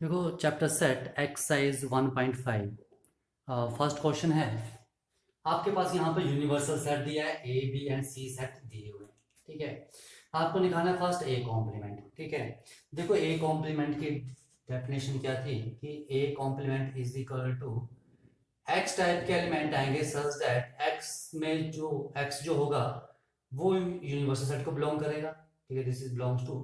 देखो chapter set exercise 1.5 first question है। आपके पास यहाँ पर यूनिवर्सल सेट दिया है, A B and C set दिए हुए हैं। ठीक है, आपको निकालना है फर्स्ट ए कॉम्प्लीमेंट। ठीक है, देखो ए कॉम्प्लीमेंट की डेफिनेशन क्या थी कि A complement is equal to X type के एलिमेंट आएंगे सच दैट एक्स में जो एक्स जो होगा वो यूनिवर्सल सेट को बिलोंग करेगा। ठीक है, दिस इज बिलोंग्स टू,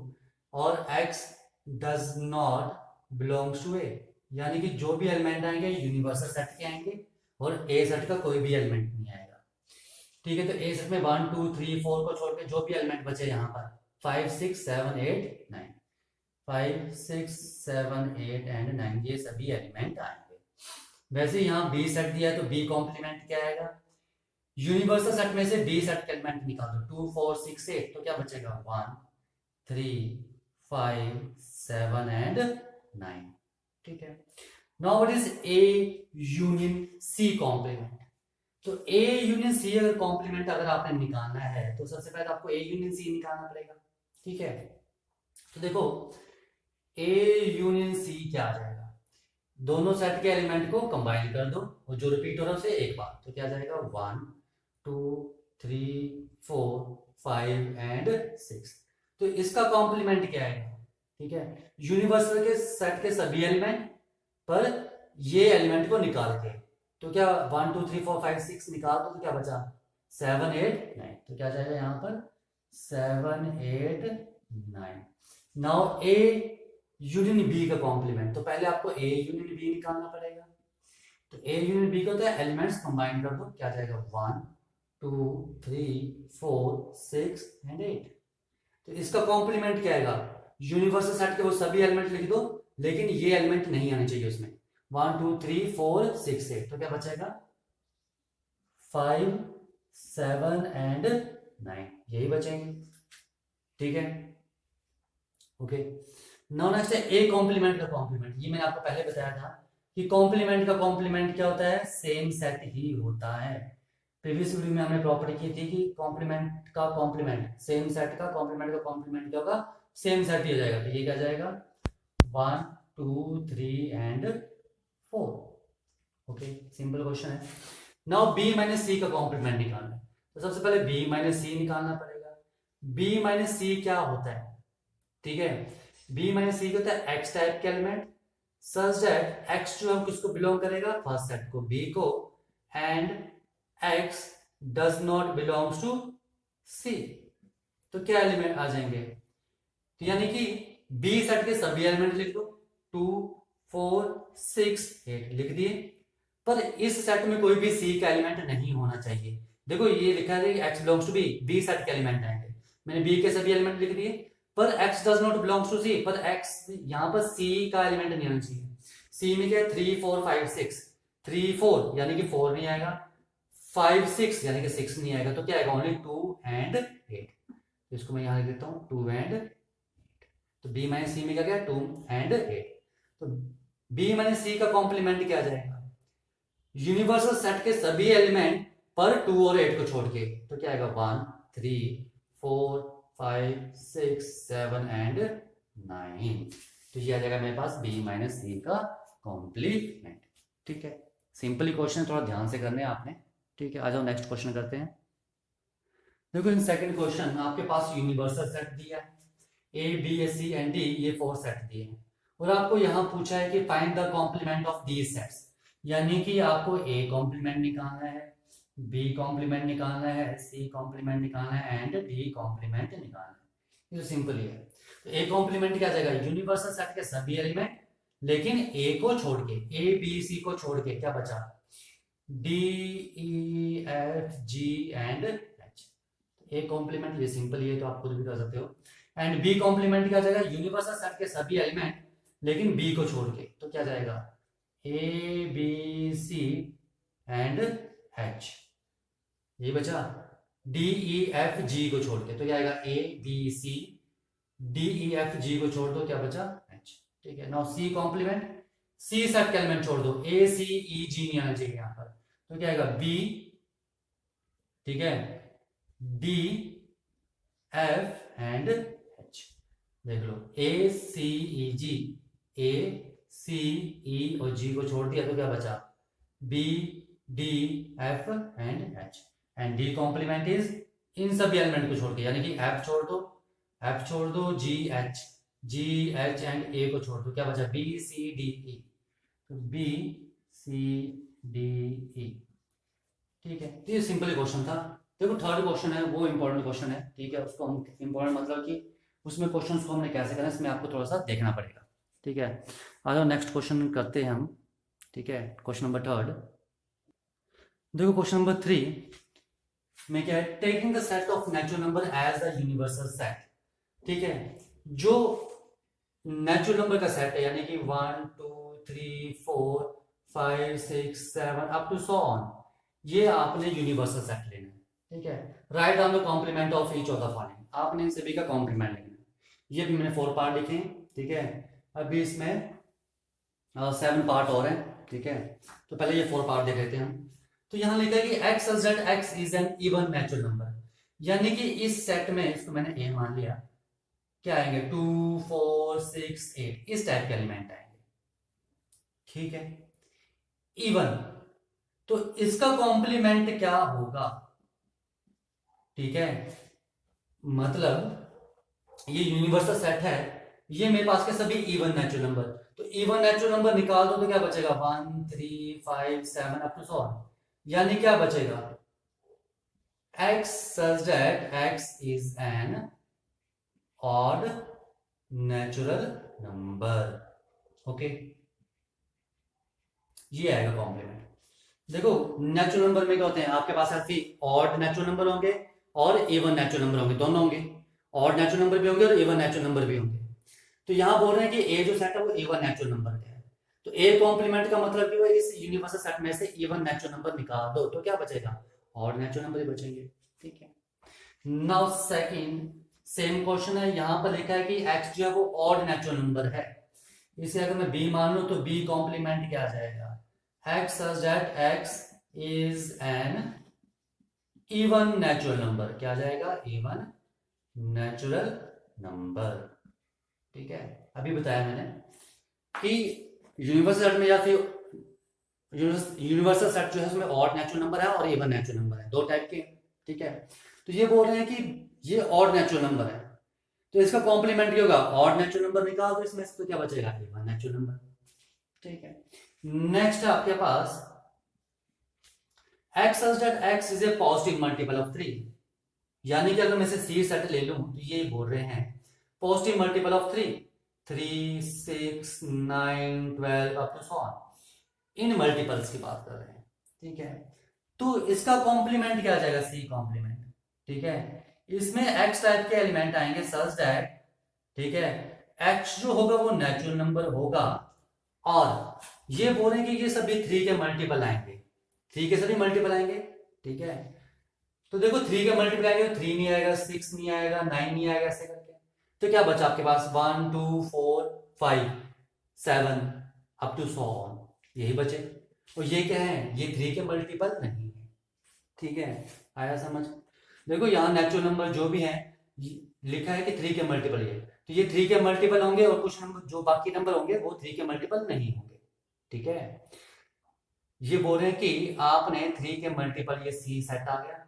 और x does not belongs to A, यानी कि जो भी एलिमेंट आएंगे यूनिवर्सल सेट के आएंगे और ए सेट का कोई भी एलिमेंट नहीं आएगा। ठीक है, तो ए सेट में 1 2 3 4 को छोड़ के जो भी एलिमेंट बचे यहाँ पर 5 6 7 8 9, 5 6 7 8 एंड 9 ये सभी एलिमेंट आएंगे। वैसे यहाँ बी सेट दिया है तो बी कॉम्प्लीमेंट क्या आएगा, यूनिवर्सल सेट में से बी सेट के एलिमेंट निकाल दो 2 4 6 8, तो क्या बचेगा 1 3 5 7 एंड 9। ठीक है, now what is A union C complement. तो ए यूनियन सी अगर कॉम्प्लीमेंट अगर आपने निकालना है तो सबसे पहले आपको ए यूनियन सी निकालना पड़ेगा। ठीक है, तो देखो ए यूनियन सी क्या आ जाएगा, दोनों सेट के एलिमेंट को कंबाइन कर दो और जो रिपीट हो रहा है उसे एक बार, तो क्या आ जाएगा 1 2 3 4 5 एंड 6। तो इसका कॉम्प्लीमेंट क्या आएगा। ठीक है, यूनिवर्सल के सेट के सभी एलिमेंट पर ये एलिमेंट को निकाल के, तो क्या 1 2 3 4 5 6 निकाल दो तो क्या बचा 7 8 9, तो क्या जाएगा यहाँ पर 7 8 9। नाउ ए यूनियन बी का कॉम्प्लीमेंट, तो पहले आपको ए यूनियन बी निकालना पड़ेगा। तो ए यूनियन बी का होता है एलिमेंट्स कंबाइन कर दो, क्या जाएगा 1 2 3 4 6 एंड 8। तो इसका कॉम्प्लीमेंट क्या आएगा, यूनिवर्सल सेट के वो सभी एलिमेंट लिख दो लेकिन ये एलिमेंट नहीं आने चाहिए उसमें, 1 2 3 4 6 8, तो क्या बचेगा 5 7 एंड 9, यही बचेंगे। ठीक है, ओके। नाउ नेक्स्ट है ए कॉम्प्लीमेंट का कॉम्प्लीमेंट। ये मैंने आपको पहले बताया था कि कॉम्प्लीमेंट का कॉम्प्लीमेंट क्या होता है, सेम सेट ही होता है। प्रीवियस वीडियो में हमने प्रॉपर्टी की थी कि कॉम्प्लीमेंट का कॉम्प्लीमेंट सेम सेट का कॉम्प्लीमेंट का कॉम्प्लीमेंट क्या होगा, सेम सेट ही हो जाएगा। तो ये क्या जाएगा 1 2 3 एंड 4। ओके, सिंपल क्वेश्चन है। नाउ बी माइनस सी का कॉम्प्लीमेंट निकालना है, तो सबसे पहले बी माइनस सी निकालना पड़ेगा। बी माइनस सी क्या होता है, ठीक है, बी माइनस सी होता है एक्स टाइप के एलिमेंट सच दैट एक्स जो है किसको बिलोंग करेगा, फर्स्ट सेट को बी को, and x does not belongs to C. तो क्या एलिमेंट आ जाएंगे, तो यानी कि बी सेट के सभी एलिमेंट लिख दो 2 4 6 8 लिख दिए, पर इस सेट में कोई भी सी का एलिमेंट नहीं होना चाहिए। देखो ये लिखा है कि X belongs to B, B set के एलिमेंट आएंगे, मैंने बी के सभी एलिमेंट लिख दिए, पर x does not belongs to C, पर x यहाँ पर c का एलिमेंट नहीं आना चाहिए। c में क्या 3 4 5 6, 3 4 यानी कि 4 नहीं आएगा, 5 6 यानी कि 6 नहीं आएगा, तो क्या आएगा ओनली 2 एंड 8। तो इसको मैं यहाँ लिख देता हूँ 2 एंड 8। तो b माइनस सी में क्या गया 2 एंड 8। तो b माइनस सी का कॉम्प्लीमेंट क्या आ जाएगा, यूनिवर्सल सेट के सभी एलिमेंट पर 2 और 8 को छोड़ के, तो क्या आएगा 1 3 4 5 6 7 एंड 9। तो ये आ जाएगा मेरे पास बी माइनस सी का कॉम्प्लीमेंट। ठीक है, सिंपली क्वेश्चन थोड़ा ध्यान से करने हैं आपने। ठीक है, आ जाओ नेक्स्ट क्वेश्चन करते हैं। देखो इन सेकंड क्वेश्चन आपके पास यूनिवर्सल सेट दिया है, A B C and D, ये 4 सेट दिए हैं और आपको यहाँ पूछा है कि find the complement of these sets, यानी कि आपको ए कॉम्प्लीमेंट निकालना है, बी कॉम्प्लीमेंट निकालना है, सी कॉम्प्लीमेंट निकालना है एंड डी कॉम्प्लीमेंट निकालना है। ये तो सिंपल ही है। तो ए कॉम्प्लीमेंट क्या जाएगा, यूनिवर्सल सेट के सभी एलिमेंट लेकिन ए को छोड़ के, ए बी सी को छोड़ के क्या बचा, D E F G and H. A complement ये सिंपल ही है तो आप खुद भी कर सकते हो। एंड बी कॉम्प्लीमेंट क्या जाएगा, यूनिवर्सल सेट के सभी एलिमेंट लेकिन बी को छोड़ के, तो क्या जाएगा A B C and H, ये बचा डी ई एफ जी को छोड़ के, तो क्या आएगा A B C, D E F G को छोड़ दो क्या बचा एच। ठीक है, now C complement, C set के एलिमेंट छोड़ दो, ए सी ई जी नहीं आना चाहिए यहाँ पर, तो क्या आएगा बी, ठीक है, डी एफ एंड एच। देख लो ए सी ई जी, ए सी ई और जी को छोड़ दिया तो क्या बचा, B D F and H, and D complement is इन सभी एलिमेंट को छोड़ के, यानी कि एफ छोड़ दो, एफ छोड़ दो, जी एच एंड ए को छोड़ दो, क्या बचा, बी सी डी ई, तो बी सी डी ई। ठीक है, तो ये सिंपल क्वेश्चन था। देखो थर्ड क्वेश्चन है वो इंपॉर्टेंट क्वेश्चन है, ठीक है, उसको हम इंपॉर्टेंट मतलब कि उसमें क्वेश्चंस को हमने कैसे करना है इसमें आपको थोड़ा सा देखना पड़ेगा। ठीक है, आ जाओ नेक्स्ट क्वेश्चन करते हैं हम। ठीक है, क्वेश्चन नंबर थर्ड, देखो क्वेश्चन नंबर 3 में क्या है, taking the set of natural number as the universal set. ठीक है, जो नेचुरल नंबर का सेट है, यानी कि 1 2 3 4 5 6 7 अप टू सो ऑन, ये आपने यूनिवर्सल सेट लेना है। ठीक है, write down the complement of each of the following, आपने इन सभी का कॉम्प्लीमेंट लिखना है। ये भी मैंने 4 पार्ट लिखे हैं। ठीक है, अभी इसमें 7 पार्ट और हैं। ठीक है, तो पहले ये 4 पार्ट देख लेते हैं हम। तो यहाँ लिखा है कि x such that x is an even natural number, यानी कि इस सेट में, इसको मैंने a मान लिया, क्या आएंगे 2 4 6 8 इस टाइप के एलिमेंट आएंगे। ठीक है, इवन, तो इसका कॉम्प्लीमेंट क्या होगा। ठीक है, मतलब ये यूनिवर्सल सेट है, ये मेरे पास के सभी इवन नेचुरल नंबर, तो इवन नेचुरल नंबर निकाल दो तो क्या बचेगा 1 3 5 7 अप टू सो ऑन, यानी क्या बचेगा x such that x is an odd natural number। Okay, ये आएगा कॉम्प्लीमेंट। देखो नेचुरल नंबर में क्या होते हैं, आपके पास ऐसे ऑड नेचुरल नंबर होंगे और इवन नेचुरल नंबर होंगे, दोनों होंगे, ऑड नेचुरल नंबर भी होंगे और इवन नेचुरल नंबर भी होंगे। तो यहां बोल रहे हैं कि ए जो सेट है वो इवन नेचुरल नंबर का है, तो ए कॉम्प्लीमेंट का मतलब कि वो इस यूनिवर्सल सेट में से इवन नेचुरल नंबर निकाल दो तो क्या बचेगा, ऑड नेचुरल नंबर ही बचेंगे। ठीक है, नाउ सेकंड सेम क्वेश्चन है, यहां पर लिखा है कि x जो है वो ऑड नेचुरल नंबर है, इसे अगर मैं b मान लूं तो b कॉम्प्लीमेंट क्या आ जाएगा, x such that x is an even natural number, क्या आ जाएगा even natural number। ठीक है, अभी बताया मैंने कि यूनिवर्सल सेट में या फिर यूनिवर्सल सेट जो है उसमें ऑड नेचुरल नंबर है और इवन नेचुरल नंबर है, दो टाइप के। ठीक है, तो ये बोल रहे हैं कि ये ऑड नेचुरल नंबर है, तो इसका कॉम्प्लीमेंट क्या होगा, ऑड नेचुरल नंबर निकाल दो इसमें से तो क्या बचेगा, इवन नेचुरल नंबर। ठीक है, नेक्स्ट है आपके पास x such that x is a positive multiple of 3, यानी कि अगर मैं इसे C सेट ले लूं तो ये बोल रहे हैं positive multiple of 3 3 6 9 12 up to so on, इन मल्टीपल्स की बात कर रहे हैं। ठीक है, तो इसका कॉम्प्लीमेंट क्या आ जाएगा, सी कॉम्प्लीमेंट। ठीक है, इसमें x टाइप के एलिमेंट आएंगे सच दैट, ठीक है, x जो होगा वो नेचुरल नंबर होगा, और ये बोल रहे हैं कि ये सभी 3 के मल्टीपल आएंगे, 3 के सभी मल्टीपल आएंगे। ठीक है, तो देखो 3 के मल्टीपल आएंगे, 3 नहीं आएगा, 6 नहीं आएगा, 9 नहीं आएगा, ऐसे करके, तो क्या बचा आपके पास 1 2 4 5 7 अप टू सो ऑन, यही बचे। और ये क्या है, ये 3 के मल्टीपल नहीं है। ठीक है, आया समझ। देखो यहाँ नेचुरल नंबर जो भी है लिखा है कि 3 के मल्टीपल, ये तो ये 3 के मल्टीपल होंगे, और कुछ नंबर जो बाकी नंबर होंगे वो 3 के मल्टीपल नहीं होंगे। ठीक है, ये बोल रहे हैं कि आपने 3 के मल्टीपल, ये सी सेट आ गया,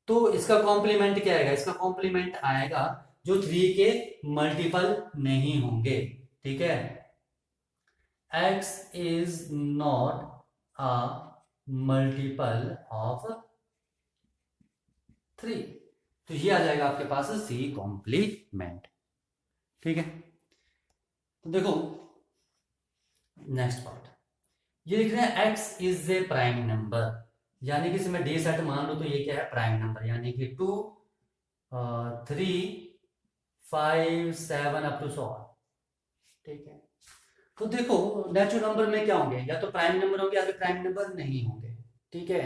तो इसका कॉम्प्लीमेंट क्या आएगा, इसका कॉम्प्लीमेंट आएगा जो 3 के मल्टीपल नहीं होंगे। ठीक है, x is not a multiple of 3, तो ये आ जाएगा आपके पास सी कॉम्प्लीमेंट। ठीक है, तो देखो नेक्स्ट पार्ट, ये लिख रहे हैं x is a prime number, यानी कि इसमें डी सेट मान लो तो ये क्या है, प्राइम नंबर, यानी कि 2 3 5 7 अप टू सो ऑन। ठीक है, तो देखो नेचुरल नंबर में क्या होंगे, या तो प्राइम नंबर होंगे या फिर प्राइम नंबर नहीं होंगे। ठीक है,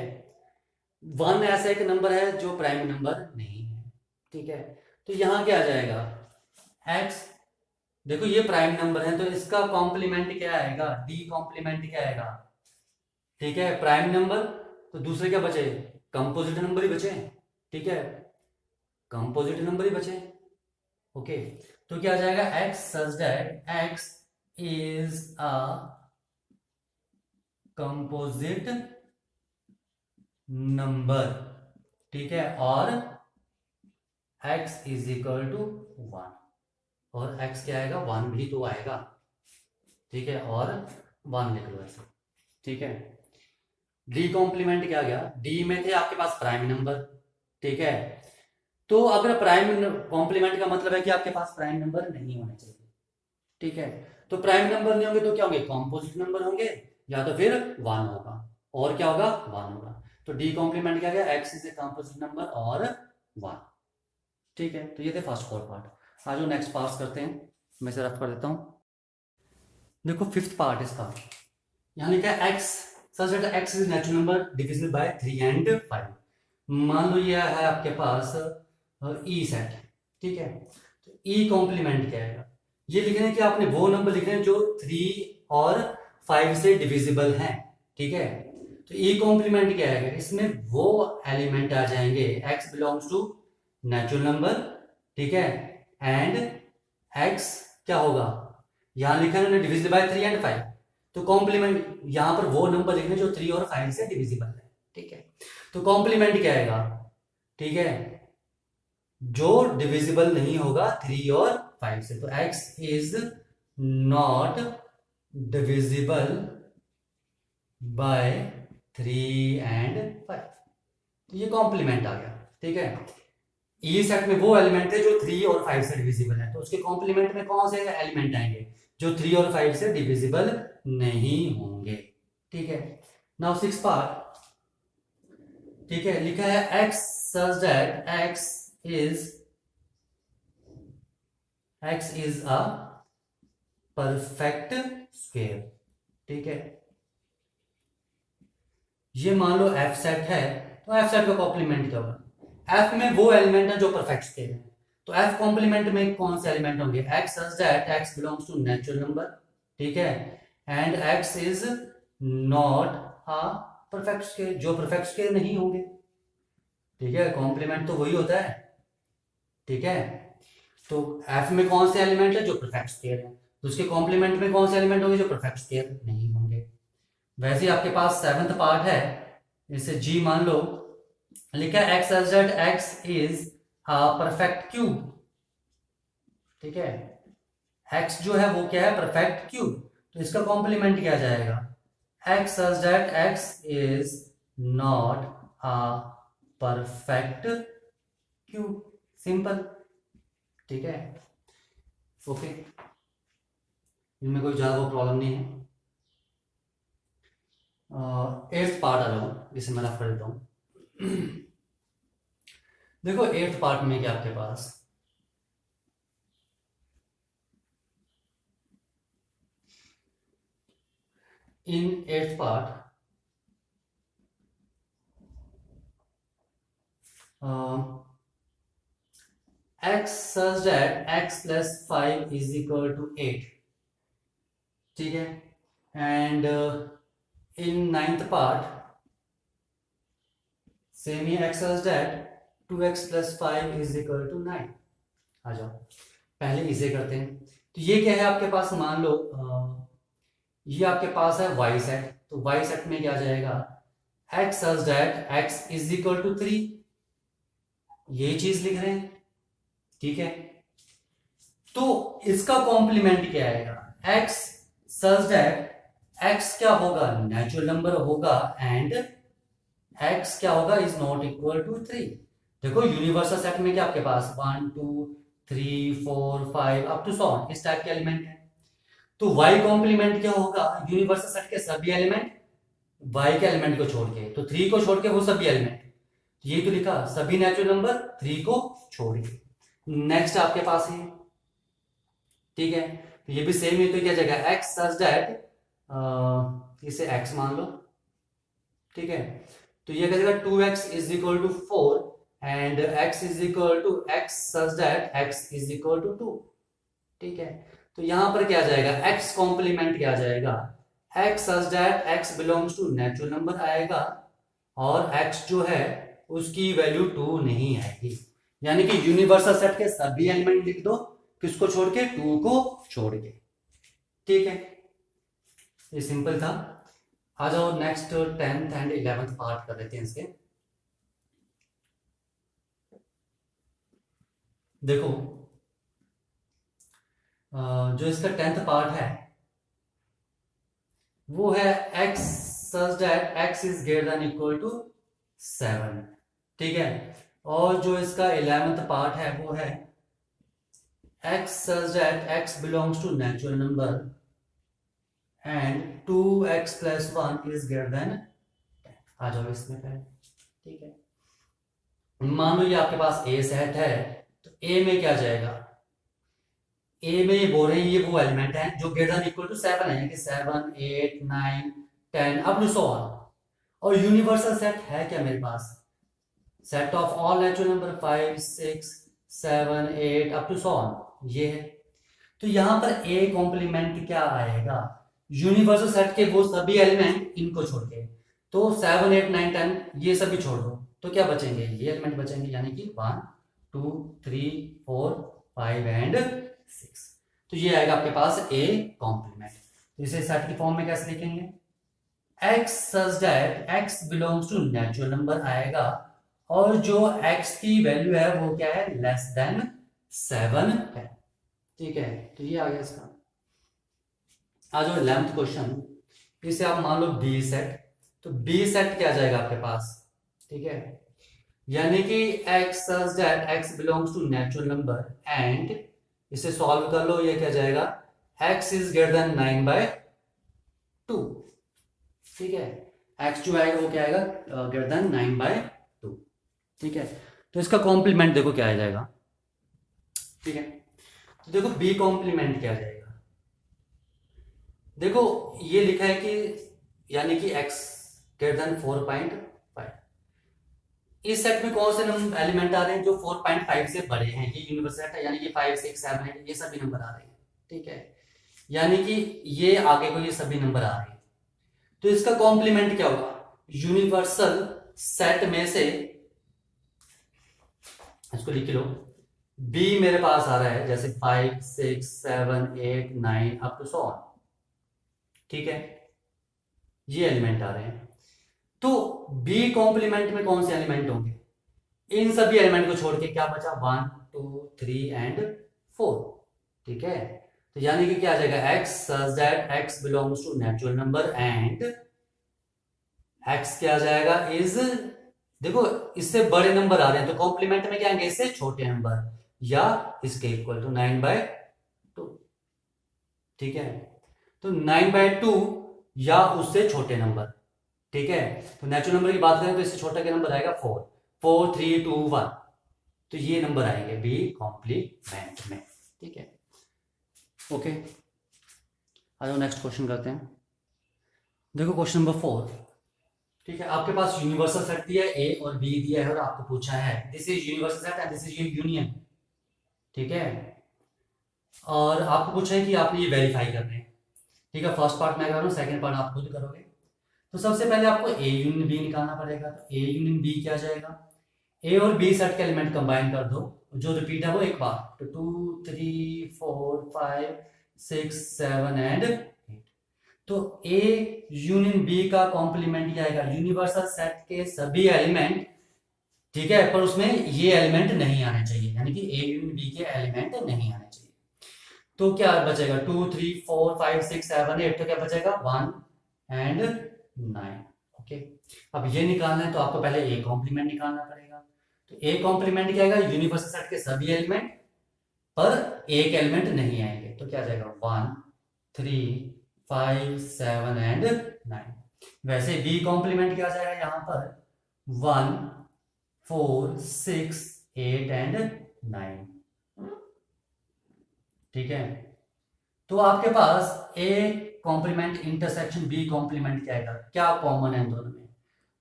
1 ऐसा एक नंबर है जो प्राइम नंबर नहीं है। ठीक है, तो यहां क्या आ जाएगा, x, देखो ये प्राइम नंबर है तो इसका कॉम्प्लीमेंट क्या आएगा, डी कॉम्प्लीमेंट क्या आएगा। ठीक है, प्राइम नंबर, तो दूसरे क्या बचे, कंपोजिट नंबर ही बचे। ठीक है, कंपोजिट नंबर ही बचे। ओके, तो क्या आ जाएगा, x such that x is a composite number, ठीक है, और x इज इक्वल टू 1, और x क्या आएगा, 1 भी तो आएगा, ठीक है, और 1 लिख लो ऐसे, ठीक है। डी कॉम्प्लीमेंट क्या गया, डी में थे आपके पास प्राइम नंबर, ठीक है। तो अगर प्राइम कॉम्प्लीमेंट का मतलब है कि आपके पास प्राइम नंबर नहीं होने चाहिए, ठीक है। तो प्राइम नंबर नहीं होंगे तो क्या होंगे, कॉम्पोजिट नंबर होंगे, या तो फिर 1 होगा, और क्या होगा, 1 होगा। तो डी कॉम्प्लीमेंट क्या गया, x is a composite number और 1, ठीक है। तो ये थे फर्स्ट 4 पार्ट। आज नेक्स्ट पार्ट करते हैं, मैं इसे रफ कर देता हूँ। देखो फिफ्थ पार्ट इसका, यहाँ लिखा है x such that x is natural number divisible by 3 and 5। मान लो ये है आपके पास ई सेट, ठीक है। तो ई कॉम्प्लीमेंट क्या है, ये लिखना है कि आपने वो नंबर लिखने हैं जो 3 और 5 से डिविजिबल हैं, ठीक है। तो ई कॉम्प्लीमेंट क्या है, इसमें वो एलिमेंट आ जाएंगे, X belongs to natural number, ठीक है, एंड एक्स क्या होगा, यहां लिखा है डिविजिबल बाय 3 एंड 5, तो कॉम्प्लीमेंट यहां पर वो नंबर लिखने जो 3 और 5 से डिविजिबल है, ठीक है। तो कॉम्प्लीमेंट क्या आएगा, ठीक है, जो डिविजिबल नहीं होगा 3 और 5 से, तो x is not divisible by 3 and 5, तो ये कॉम्प्लीमेंट आ गया, ठीक है। ई सेट में वो एलिमेंट है जो 3 और 5 से डिविजिबल है, तो उसके कॉम्प्लीमेंट में कौन से एलिमेंट आएंगे, जो 3 और 5 से डिविजिबल नहीं होंगे, ठीक है। नाउ 6 पार्ट, ठीक है, लिखा है x such that x is a perfect square, ठीक है। ये मान लो f सेट है, तो f सेट का कॉम्प्लीमेंट क्या होगा, f में वो एलिमेंट है जो परफेक्ट स्क्वायर है, तो f कॉम्प्लीमेंट में कौन से एलिमेंट होंगे, x such that x belongs to natural number, ठीक है, and x is not a perfect square, जो परफेक्ट स्क्वायर नहीं होंगे, ठीक है। कॉम्प्लीमेंट तो वही होता है, ठीक है। तो f में कौन से एलिमेंट है जो परफेक्ट स्क्वायर है, तो उसके कॉम्प्लीमेंट में कौन से एलिमेंट होंगे जो परफेक्ट स्क्वायर नहीं होंगे। वैसे ही आपके पास 7th पार्ट है, इसे g मान लो, लिखा है x such that x is a perfect cube, ठीक है। x जो है वो क्या है, परफेक्ट क्यूब, तो इसका कॉम्प्लीमेंट क्या जाएगा, x such that x is not a perfect cube, simple, ठीक है, ओके, इनमें कोई ज्यादा वो प्रॉब्लम नहीं है। 8th पार्ट आ जाओ, जिसे मैं रफ कर देता हूं। देखो 8th पार्ट में क्या आपके पास, इन 8th part x such that x plus 5 is equal to 8, ठीक है, and in 9th part same he x such that 2x plus 5 is equal to 9। आ जाओ पहले इसे करते हैं, तो ये क्या है आपके पास, मान लो ये आपके पास है y सेट, तो y सेट में क्या जाएगा, x such that x is equal to 3, ये चीज लिख रहे हैं, ठीक है। तो इसका कॉम्प्लीमेंट क्या आएगा, x such that x क्या होगा, नेचुरल नंबर होगा, एंड x क्या होगा, इज नॉट इक्वल टू 3। देखो यूनिवर्सल सेट में क्या आपके पास 1 2 3 4 5 अप टू 100 इस टाइप के एलिमेंट है, तो y कॉम्प्लीमेंट क्या होगा, यूनिवर्सल सेट के सभी एलिमेंट y के एलिमेंट को छोड़ के, तो 3 को छोड़ के वो सभी एलिमेंट, ये तो लिखा सभी नेचुरल नंबर 3 को छोड़ के। नेक्स्ट आपके पास है, ठीक है, तो ये भी सेम है, तो क्या जाएगा x सच दैट इसे x मान लो, ठीक है, तो ये क्या जाएगा 2x is equal to 4 and x is equal to x such that x is equal to 2, ठीक है। तो यहां पर क्या जाएगा, x कॉम्प्लीमेंट क्या जाएगा, x such that x belongs to natural number आएगा, और x जो है उसकी वैल्यू 2 नहीं आएगी, यानी कि यूनिवर्सल सेट के सभी एलिमेंट लिख दो, किसको छोड़ के, 2 को छोड़ के, ठीक है, ये सिंपल था। आ जाओ next 10th and 11th part कर लेते हैं इसके। देखो जो इसका 10th पार्ट है वो है x such that x is greater than equal to 7, ठीक है। और जो इसका 11th पार्ट है वो है x such that x belongs to natural number and 2x plus 1 is greater than 10। आ जाओ इसमें पहले, ठीक है। मान लो ये आपके पास a सेट है, तो a में क्या जाएगा, ए में ये बोल रहे हैं ये वो एलिमेंट है जो ग्रेटर देन इक्वल टू 7 है, कि 7 8 9 10 अप टू सो ऑन। और यूनिवर्सल सेट है क्या मेरे पास, set of all natural number 5 6 7 8 up to so on, ये है। तो यहां पर ए कॉम्प्लीमेंट क्या आएगा, यूनिवर्सल सेट के वो सभी एलिमेंट इनको छोड़ के, तो 7 8 9 10 ये सभी छोड़ दो, तो क्या बचेंगे, ये एलिमेंट बचेंगे, यानी कि 1 2 3 4 5 एंड 6। तो ये आएगा आपके पास ए कॉम्प्लीमेंट। तो इसे सेट की फॉर्म में कैसे लिखेंगे, x such that x belongs to natural number आएगा, और जो x की वैल्यू है वो क्या है, लेस देन 7 है, ठीक है। तो ये आ गया इसका। आ जाओ 11th क्वेश्चन, इसे आप मान लो बी सेट, तो बी सेट क्या जाएगा आपके पास, ठीक है, यानी कि x such that x belongs to natural number and, इसे सॉल्व कर लो, ये क्या जाएगा, x इज ग्रेटर देन 9/2, ठीक है। x जो आएगा वो क्या आएगा, ग्रेटर देन 9/2, ठीक है। तो इसका कॉम्प्लीमेंट देखो क्या आ जाएगा, ठीक है। तो देखो b कॉम्प्लीमेंट क्या आ जाएगा, देखो ये लिखा है कि यानी कि x ग्रेटर देन 4.5, इस सेट में कौन से एलिमेंट आ रहे हैं जो 4.5 से बड़े हैं, ये यूनिवर्सल सेट है, यानी कि 5 6 7 8 ये सभी नंबर आ रहे हैं, ठीक है। यानी कि ये आगे को ये सभी नंबर आ रहे हैं, तो इसका कॉम्प्लीमेंट क्या होगा, यूनिवर्सल सेट में से, इसको लिख लो, बी मेरे पास आ रहा है जैसे 5 6 7 8 9 अप टू सो ऑन, ठीक है, ये एलिमेंट आ रहे हैं। तो बी कॉम्प्लीमेंट में कौन से एलिमेंट होंगे, इन सभी एलिमेंट को छोड़ के क्या बचा, 1 2 3 एंड 4, ठीक है। तो यानी कि क्या आ जाएगा, x such that x belongs to natural number and x क्या आ जाएगा इज, देखो इससे बड़े नंबर आ रहे हैं तो कॉम्प्लीमेंट में क्या आएंगे, इससे छोटे नंबर या इसके इक्वल टू 9/2, ठीक है। तो 9/2 या उससे छोटे नंबर, ठीक है। तो नेचुरल नंबर की बात करें तो इससे छोटा क्या नंबर आएगा, 4 4 3 2 1, तो ये नंबर आएंगे बी कॉम्प्लीमेंट में, ठीक है। ओके, आ जाओ नेक्स्ट क्वेश्चन करते हैं। देखो क्वेश्चन नंबर 4, ठीक है। आपके पास यूनिवर्सल सेट दिया है, ए और बी दिया है, और आपको पूछा है this is universal set and this is union, ठीक है। और आपको पूछा है कि आपने ये वेरीफाई करना है, ठीक है। फर्स्ट पार्ट मैं कर रहा हूँ, सेकंड पार्ट आप खुद करोगे। तो सबसे पहले आपको ए यूनियन बी निकालना पड़ेगा, तो ए यूनियन बी क्या जाएगा, ए और बी सेट के एलिमेंट कंबाइन कर दो, जो रिपीट है वो एक बार, तो 2 3 4 5 6 7 एंड 8, तो ए यूनियन बी का कॉम्प्लीमेंट क्या आएगा, यूनिवर्सल सेट के सभी एलिमेंट, ठीक है, पर उसमें ये एलिमेंट नहीं आने चाहिए, यानी कि ए यूनियन बी के एलिमेंट नहीं आने चाहिए। तो क्या बचेगा, 2 3 4 5 6 7 8, तो क्या बचेगा 1 एंड 9, ओके। अब ये निकालना है तो आपको पहले ए कॉम्प्लीमेंट निकालना पड़ेगा, तो ए कॉम्प्लीमेंट क्या आएगा, यूनिवर्सल सेट के सभी एलिमेंट पर एक एलिमेंट नहीं आएंगे, तो क्या जाएगा 1 3 5 7 एंड 9। वैसे बी कॉम्प्लीमेंट क्या जाएगा यहाँ पर 1 4 6 8 एंड 9, ठीक है। तो आपके पास A complement intersection B complement क्या आएगा, क्या कॉमन है दोनों में,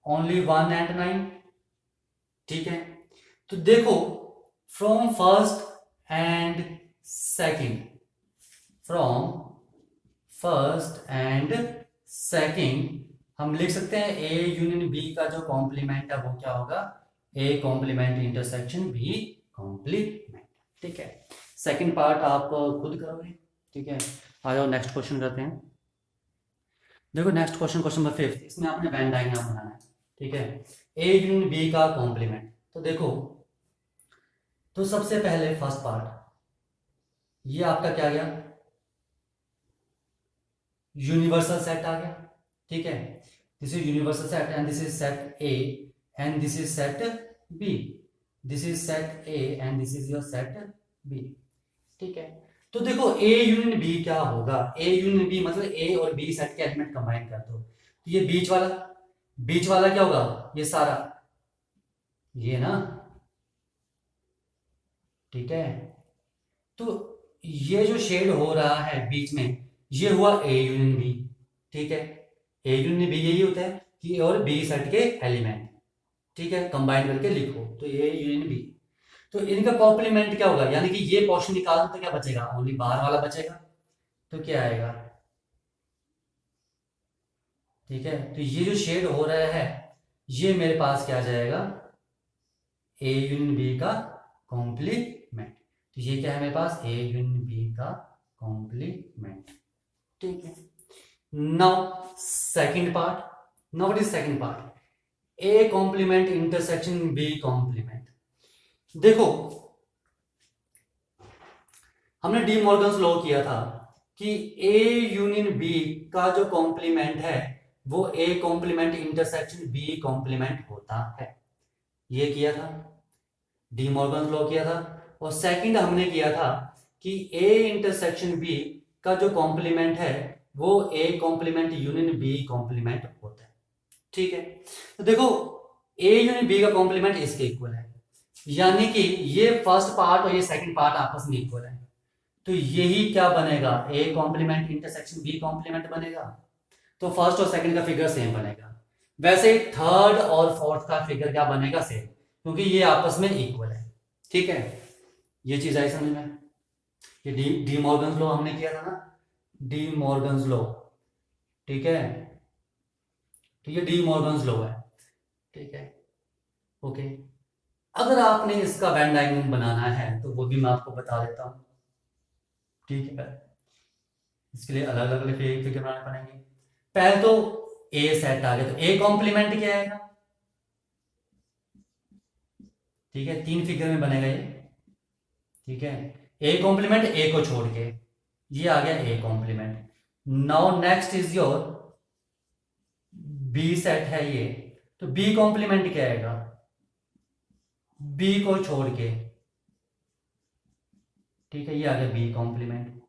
ओनली 1 एंड 9, ठीक है। तो देखो from first and second, from first and second हम लिख सकते हैं ए यूनियन बी का जो कॉम्प्लीमेंट है वो क्या होगा, A complement intersection B complement, ठीक है। सेकंड पार्ट आप खुद करोगे, ठीक है। आ जाओ नेक्स्ट क्वेश्चन करते हैं। देखो नेक्स्ट क्वेश्चन, क्वेश्चन नंबर 5, इसमें आपने वेन डायग्राम बनाना है। ठीक है, ए यूनियन बी का कॉम्प्लीमेंट। तो देखो, तो सबसे पहले फर्स्ट पार्ट, ये आपका क्या गया, यूनिवर्सल सेट आ गया। ठीक है, this is universal set and this is set A and this is set B. This is set A and this is your set B. ठीक है, तो देखो ए यूनियन बी क्या होगा, ए यूनियन बी मतलब ए और बी सेट के element combine कर दो, तो ये बीच वाला क्या होगा, ये सारा, ये ना। ठीक है, तो ये जो शेड हो रहा है बीच में, ये हुआ ए यूनियन बी। ठीक है, ए यूनियन बी यही होता है कि ए और बी सेट के एलिमेंट, ठीक है, कंबाइन करके लिखो, तो ए यूनियन बी। तो इनका कॉम्प्लीमेंट क्या होगा, यानी कि ये पोर्शन निकाल दो तो क्या बचेगा, ओनली बाहर वाला बचेगा। तो क्या आएगा, ठीक है, तो ये जो शेड हो रहा है, ये मेरे पास क्या आ जाएगा, ए यूनियन बी का कॉम्प्लीमेंट। तो ये क्या है मेरे पास, ए यूनियन बी का कॉम्प्लीमेंट। ठीक है, now second part, now what is second part, A complement intersection B complement. देखो, हमने डी मॉर्गन्स लॉ किया था कि ए यूनियन बी का जो कॉम्प्लीमेंट है वो A complement intersection B complement होता है, ये किया था, डी मॉर्गन्स लॉ किया था। और सेकंड हमने किया था कि ए इंटरसेक्शन बी का जो कॉम्प्लीमेंट है वो A complement union B complement होता है। ठीक है, तो देखो ए यूनियन बी का कॉम्प्लीमेंट इसके इक्वल है, यानी कि ये फर्स्ट पार्ट और ये सेकंड पार्ट आपस में इक्वल है, तो यही क्या बनेगा, A complement intersection B complement बनेगा। तो फर्स्ट और सेकंड का फिगर सेम बनेगा। वैसे थर्ड और फोर्थ का फिगर क्या बनेगा, सेम, क्योंकि ये आपस में इक्वल है। ठीक है, ये चीज आई समझ में। ये डी मॉर्गन्स लॉ हमने किया था ना, डी मॉर्गन्स लॉ। ठीक है, तो ये डी मॉर्गन्स लॉ है। ठीक है, ओके। अगर आपने इसका वेन डायग्राम बनाना है तो वो भी मैं आपको बता देता हूं। ठीक है, इसके लिए अलग अलग फिगर बनाने पड़ेंगे। पहले तो ए सेट आ गया, तो ए कॉम्प्लीमेंट क्या आएगा, ठीक है, 3 फिगर में बनेगा ये। ठीक है, ए कॉम्प्लीमेंट ए को छोड़ के, ये आ गया A complement. Now next is your B set है ये, तो बी कॉम्प्लीमेंट क्या आएगा, बी को छोड़ के। ठीक है, ये आ गया बी कॉम्प्लीमेंट।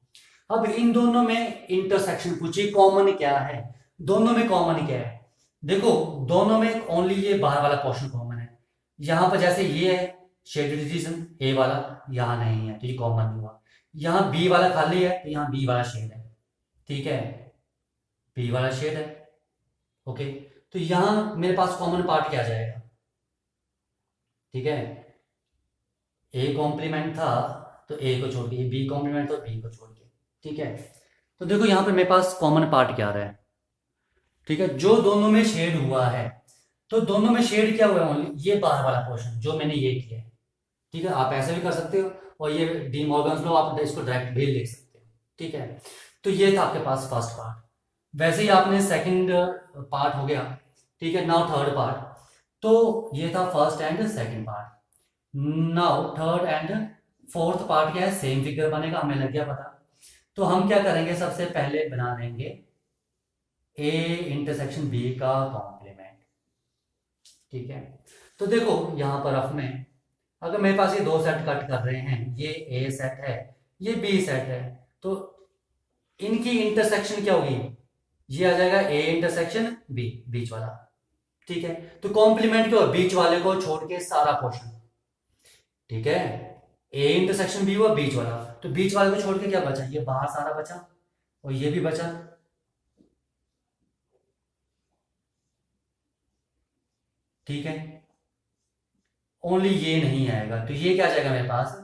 अब इन दोनों में इंटरसेक्शन पूछिए, कॉमन क्या है, दोनों में कॉमन क्या है। देखो दोनों में ओनली ये बाहर वाला पोर्शन कॉमन है। यहां पर जैसे ये है शेडेड रीजन ए वाला, यहां नहीं है तो ये कॉमन नहीं हुआ। यहाँ बी वाला खाली है तो यहाँ बी वाला शेड है। ठीक है, बी वाला शेड है। ओके, तो यहां मेरे पास कॉमन पार्ट क्या आ जाएगा, ठीक है, ए कॉम्प्लीमेंट था तो ए को छोड़ के, बी कॉम्प्लीमेंट तो बी को छोड़ के। ठीक है, तो देखो यहाँ पे मेरे पास कॉमन पार्ट क्या आ रहा है, ठीक है, जो दोनों में शेड हुआ है, तो दोनों में शेड क्या हुआ है, ओनली ये बाहर वाला पोर्शन जो मैंने ये किया है। ठीक है, आप ऐसे भी कर सकते हो और ये डी मॉर्गन्स लॉ आप इसको डायरेक्ट भी लिख सकते हो। ठीक है, तो ये था आपके पास फर्स्ट पार्ट। वैसे ही आपने सेकंड पार्ट हो गया। ठीक है, नाउ थर्ड पार्ट, तो ये था first and second part. Now third and fourth part क्या है, सेम फिगर बनेगा, हमें लग गया पता। तो हम क्या करेंगे, सबसे पहले बना लेंगे ए इंटरसेक्शन बी का कॉम्प्लीमेंट। ठीक है, तो देखो यहां पर रफ में अगर मेरे पास ये दो सेट कट कर रहे हैं, ये ए सेट है ये बी सेट है, तो इनकी इंटरसेक्शन क्या होगी, ये आ जाएगा ए इंटरसेक्शन बी, बीच वाला। ठीक है, तो कॉम्प्लीमेंट क्या हो, बीच वाले को छोड़ के सारा पोर्शन। ठीक है, ए इंटरसेक्शन बी हुआ बीच वाला, तो बीच वाले को छोड़ के क्या बचा, ये बाहर सारा बचा और ये भी बचा। ठीक है, ओनली ये नहीं आएगा, तो ये क्या आ जाएगा मेरे पास,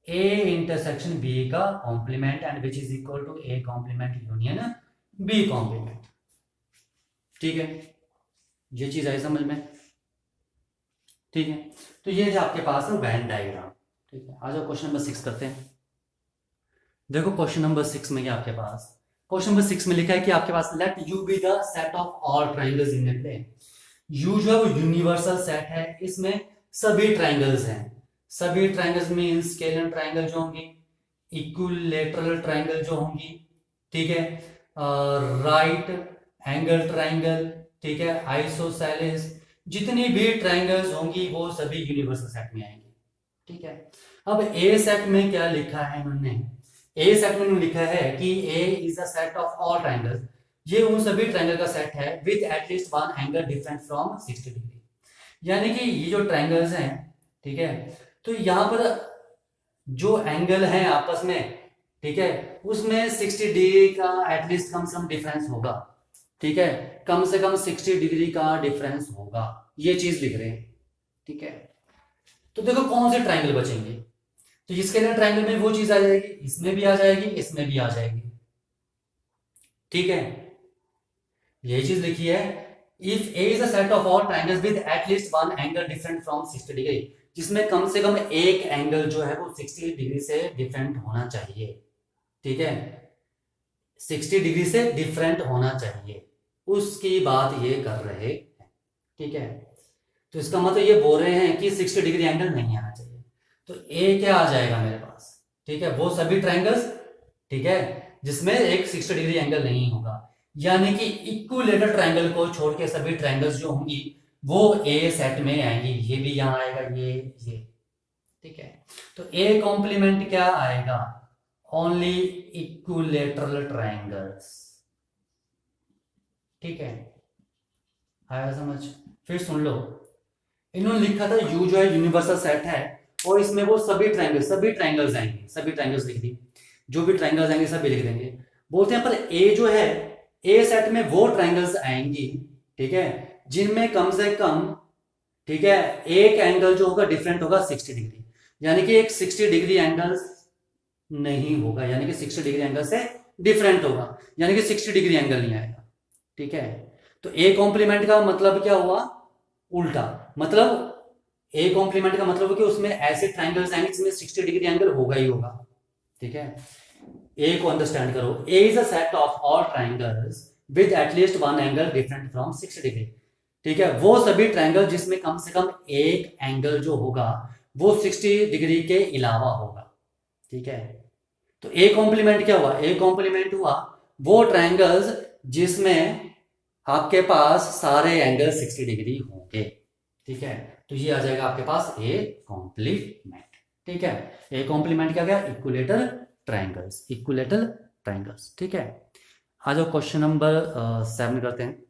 ए इंटरसेक्शन बी का complement and which is equal to A complement union B complement. ठीक है, ये चीज आई समझ में। ठीक है, तो ये है आपके पास वेन डायग्राम। ठीक है, आ जाओ क्वेश्चन नंबर 6 करते हैं। देखो क्वेश्चन नंबर 6 में क्या आपके पास, क्वेश्चन नंबर 6 में लिखा है कि आपके पास let U be the set of all triangles in a plane. U जो है वो यूनिवर्सल सेट है, इसमें सभी ट्राइंगल्स हैं। सभी ट्राइंगल्स मीन स्केलर ट्राइंगल जो होंगी, इक्विलेटरल ट्राइंगल जो होंगी, ठीक है, राइट एंगल ट्राइंगल, ठीक है, आइसोसेलेस, जितनी भी ट्राइंगल्स होंगी वो सभी यूनिवर्सल सेट में आएंगी, ठीक है। अब ए सेट में क्या लिखा है इन्होंने, ए सेट में लिखा है कि A is a set of all triangles, ये उन सभी ट्राइंगल का सेट है with at least one angle different from 60 degree. यानी कि ये जो ट्राइंगल्स हैं, ठीक है, तो यहां पर जो एंगल है आपस में, ठीक है, उसमें 60 डिग्री का एटलीस्ट कम से कम डिफरेंस होगा, ठीक है, कम से कम 60 डिग्री का डिफरेंस होगा, ये चीज लिख रहे हैं, ठीक है। तो देखो कौन से ट्राइंगल बचेंगे, तो इसके लिए ट्राइंगल में वो चीज आ जाएगी, इसमें भी आ जाएगी, इसमें भी आ जाएगी, ठीक है, यही चीज लिखी है। If A is a set of all triangles with at least one angle different from 60 degree, जिसमें कम से कम एक एंगल जो है वो 60 डिग्री से डिफरेंट होना चाहिए, ठीक है, 60 डिग्री से डिफरेंट होना चाहिए, उसकी बात ये कर रहे हैं, ठीक है। तो इसका मतलब ये बोल रहे हैं कि 60 डिग्री एंगल नहीं आना चाहिए, तो ए क्या आ जाएगा मेरे पास, ठीक है, वो सभी ट्राइंगल्स, ठीक है, जिसमें एक 60 डिग्री एंगल नहीं होगा, यानी कि इक्विलेटरल ट्राइंगल को छोड़ के सभी ट्राइंगल्स जो होंगी वो ए सेट में आएंगी, ये भी यहां आएगा, ये, ठीक है। तो ए कॉम्प्लीमेंट क्या आएगा, ओनली इक्विलेटरल ट्राइंगल्स, ठीक है, आया समझ। फिर सुन लो, इन्होंने लिखा था यू जो है यूनिवर्सल सेट है और इसमें वो सभी ट्राइंगल्स आएंगे, सभी ट्राइंगल्स लिख दी, जो भी ट्राइंगल्स आएंगे सभी लिख देंगे। बोलते हैं पर ए जो है, ए सेट में वो ट्राइंगल्स आएंगी, ठीक है, जिनमें कम से कम, ठीक है, एक एंगल जो होगा डिफरेंट होगा 60 डिग्री, यानी कि एक 60 डिग्री एंगल नहीं होगा, यानी कि 60 डिग्री एंगल से डिफरेंट होगा, यानी कि 60 डिग्री एंगल नहीं आएगा, ठीक है। तो ए कॉम्प्लीमेंट का मतलब क्या हुआ, उल्टा, मतलब ए कॉम्प्लीमेंट का मतलब है कि उसमें ऐसे ट्राइंगल्स आएंगे जिसमें 60 डिग्री एंगल होगा ही होगा, ठीक है। ए को अंडरस्टैंड करो, A is a set of all triangles with at least one angle different from 60 degree, ठीक है, वो सभी ट्राइंगल जिसमें कम से कम एक एंगल जो होगा वो 60 डिग्री के अलावा होगा, ठीक है। तो ए कॉम्प्लीमेंट क्या हुआ, ए कॉम्प्लीमेंट हुआ वो ट्राइंगल्स जिसमें आपके पास सारे एंगल 60 डिग्री होंगे, ठीक है। तो ये आ जाएगा आपके पास ए कॉम्प्लीमेंट, ठीक है। ए कॉम्प्लीमेंट क्या गया, इक्विलेटरल ट्राइंगल्स, इक्विलेटरल ट्राइंगल्स, ठीक है। आ जाओ क्वेश्चन नंबर 7 करते हैं।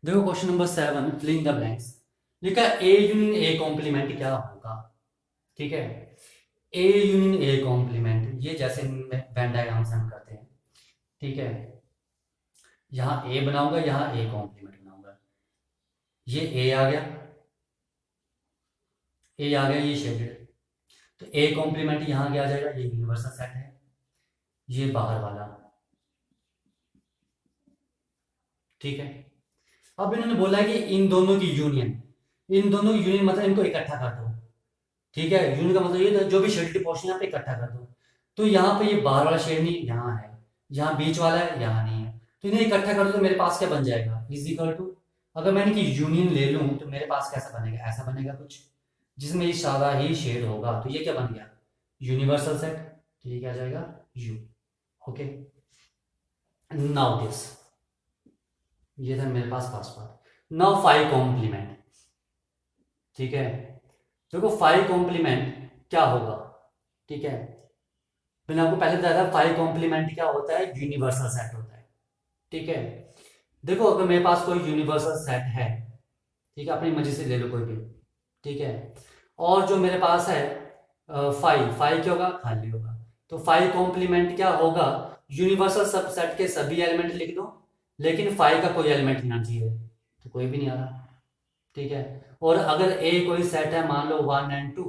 देखो question number 7, filling the blanks, लिखा ए यूनियन ए कॉम्प्लीमेंट क्या होगा, ठीक है। ए यूनियन ए कॉम्प्लीमेंट, ये जैसे वेन डायग्राम से हम करते हैं, ठीक है, यहाँ ए बनाऊंगा, यहाँ ए कॉम्प्लीमेंट बनाऊंगा, ये ए आ गया, ए आ गया, ये शेडेड, तो ए कॉम्प्लीमेंट यहाँ क्या आ जाएगा, ये यूनिवर्सल सेट है, ये बाहर वाला, ठीक है। अब इन्होंने बोला है कि इन दोनों की यूनियन, इन दोनों की यूनियन मतलब इनको इकट्ठा कर दो, ठीक है, यूनियन का मतलब ये था जो भी शेडेड पोर्शन यहाँ पे इकट्ठा कर दो, तो यहाँ पे ये बाहर वाला शेड नहीं यहाँ है, यहाँ बीच वाला है, यहाँ नहीं है, तो इन्हें इकट्ठा कर दो तो मेरे पास क्या बन जाएगा, इज इक्वल टू, अगर मैंने कि यूनियन ले लूं तो मेरे पास कैसा बनेगा, ऐसा बनेगा कुछ, जिसमें ये सारा ही शेड होगा, तो ये क्या बन गया, यूनिवर्सल सेट, तो ये क्या जाएगा यू, ओके। नाउ दिस, ये था मेरे पास first part. Now five complement, ठीक है, देखो फाइव कॉम्प्लीमेंट क्या होगा, ठीक है, मैंने आपको पहले बताया था फाइव कॉम्प्लीमेंट क्या होता है, यूनिवर्सल सेट होता है, ठीक है। देखो अगर मेरे पास कोई यूनिवर्सल सेट है, ठीक है, अपनी मर्जी से ले लो कोई भी, ठीक है, और जो मेरे पास है फाइव, फाइव क्या होगा, खाली होगा, तो फाइव कॉम्प्लीमेंट क्या होगा, यूनिवर्सल सबसेट के सभी एलिमेंट लिख दो, लेकिन फाइव का कोई एलिमेंट नहीं आना चाहिए, तो कोई भी नहीं आ रहा, ठीक है। और अगर ए कोई सेट है, मान लो 1 और 2,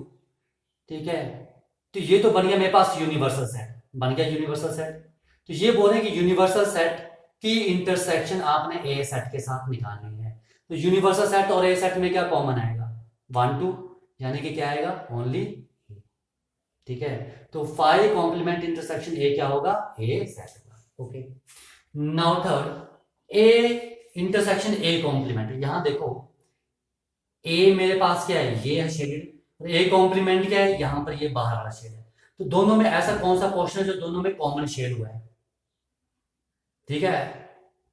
ठीक है, तो ये तो बन गया मेरे पास यूनिवर्सल सेट, बन गया यूनिवर्सल सेट। तो ये बोल रहे हैं कि यूनिवर्सल सेट की इंटरसेक्शन आपने ए सेट के साथ निकालनी है, तो यूनिवर्सल सेट और ए सेट में क्या कॉमन आएगा, 1 2, यानी कि क्या आएगा, ओनली, ठीक है, तो फाइव कॉम्प्लीमेंट इंटरसेक्शन ए क्या होगा, ए सेट होगा। Okay, now third A intersection A complement. यहां देखो ए मेरे पास क्या है, ये है शेडेड, ए कॉम्प्लीमेंट क्या है, यहां पर ये बाहर वाला शेड है। तो दोनों में ऐसा कौन सा पोर्शन है जो दोनों में कॉमन शेड हुआ है? ठीक है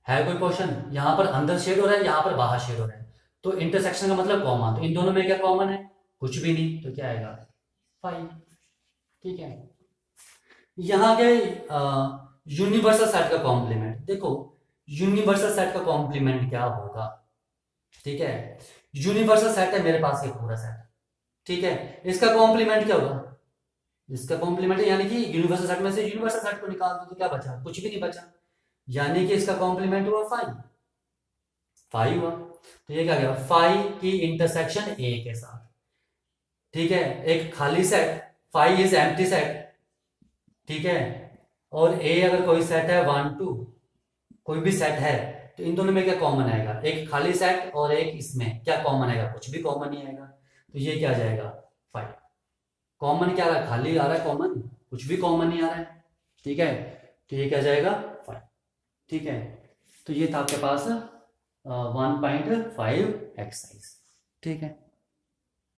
कोई क्वेश्चन, यहां पर अंदर शेड हो रहा है, यहां पर बाहर शेड हो रहा है, तो इंटरसेक्शन का मतलब कॉमन, तो इन दोनों में क्या कॉमन है, कुछ भी नहीं, तो क्या आएगा, फाइव। ठीक है, यहाँ के यूनिवर्सल सेट का कॉम्प्लीमेंट देखो, यूनिवर्सल सेट का कॉम्प्लीमेंट क्या होगा। ठीक है, यूनिवर्सल सेट है मेरे पास ये पूरा सेट, ठीक है, इसका कॉम्प्लीमेंट क्या होगा, इसका कॉम्प्लीमेंट यानी कि यूनिवर्सल सेट में से यूनिवर्सल सेट को निकाल दो तो क्या बचा, कुछ भी नहीं बचा, यानी कि इसका कॉम्प्लीमेंट हुआ फाइव, फाइव हुआ। तो ये क्या गया, फाइव की इंटरसेक्शन ए के साथ। ठीक है, एक खाली set, five is empty set, ठीक है, और ए अगर कोई सेट है 1 2, कोई भी सेट है, तो इन दोनों में क्या कॉमन आएगा, एक खाली सेट और एक इसमें क्या कॉमन आएगा, कुछ भी कॉमन नहीं आएगा, तो ये क्या आ जाएगा, फाइव। कॉमन क्या आ रहा है, खाली आ रहा है कॉमन, कुछ भी कॉमन नहीं आ रहा है। ठीक है, तो ये क्या जाएगा, फाइव। ठीक है, तो ये था आपके पास 1.5 एक्सरसाइज। ठीक है।